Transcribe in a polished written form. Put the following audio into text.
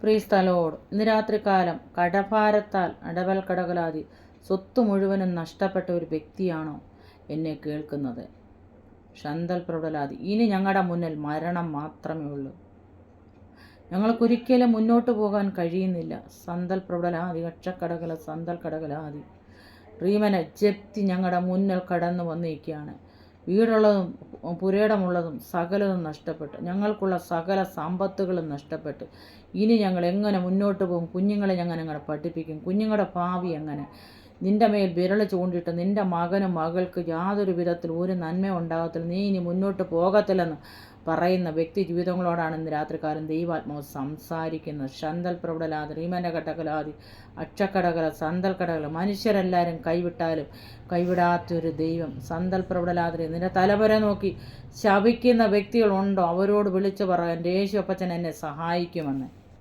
പ്രീസ്തലോട് ഇന്ന് രാത്രികാലം കടഭാരത്താൽ അടവൽ കടകലാതി സ്വത്ത് മുഴുവനും നഷ്ടപ്പെട്ട ഒരു വ്യക്തിയാണോ എന്നെ കേൾക്കുന്നത്? ഷന്തൽ പ്രബലാതി ഇനി ഞങ്ങളുടെ മുന്നിൽ മരണം മാത്രമേ ഉള്ളൂ. ഞങ്ങൾക്കൊരിക്കലും മുന്നോട്ട് പോകാൻ കഴിയുന്നില്ല. സന്തൽ പ്രബലാതി കക്ഷക്കടകല സന്തൽ കടകലാതി റീമനെ ജപ്തി ഞങ്ങളുടെ മുന്നിൽ കടന്നു വന്നിരിക്കുകയാണ്. വീടുള്ളതും പുരയിടമുള്ളതും സകലതും നഷ്ടപ്പെട്ടു. ഞങ്ങൾക്കുള്ള സകല സമ്പത്തുകളും നഷ്ടപ്പെട്ടു. ഇനി ഞങ്ങൾ എങ്ങനെ മുന്നോട്ട് പോകും? കുഞ്ഞുങ്ങളെ ഞങ്ങൾ പഠിപ്പിക്കും? കുഞ്ഞുങ്ങളുടെ ഭാവി എങ്ങനെ? നിൻ്റെ മേൽ വിരൽ ചൂണ്ടിയിട്ട് നിൻ്റെ മകനും മകൾക്ക് യാതൊരു വിധത്തിൽ ഒരു നന്മ ഉണ്ടാകത്തില്ല, നീ ഇനി മുന്നോട്ട് പോകത്തില്ലെന്ന് പറയുന്ന വ്യക്തി ജീവിതങ്ങളോടാണ് ഇന്ന് രാത്രികാലം ദൈവാത്മാവ് സംസാരിക്കുന്നത്. ശന്തൽ പ്രബലാതി റീമൻ്റെ കടകലാതി അക്ഷക്കടകല സന്തൽ കടകല മനുഷ്യരെല്ലാവരും കൈവിട്ടാലും കൈവിടാത്തൊരു ദൈവം. സന്തൽ പ്രബലാതി നിന്റെ തലവര നോക്കി ശപിക്കുന്ന വ്യക്തികളുണ്ടോ? അവരോട് വിളിച്ചു പറയാൻ യേശു അപ്പച്ചൻ എന്നെ സഹായിക്കുമെന്ന്.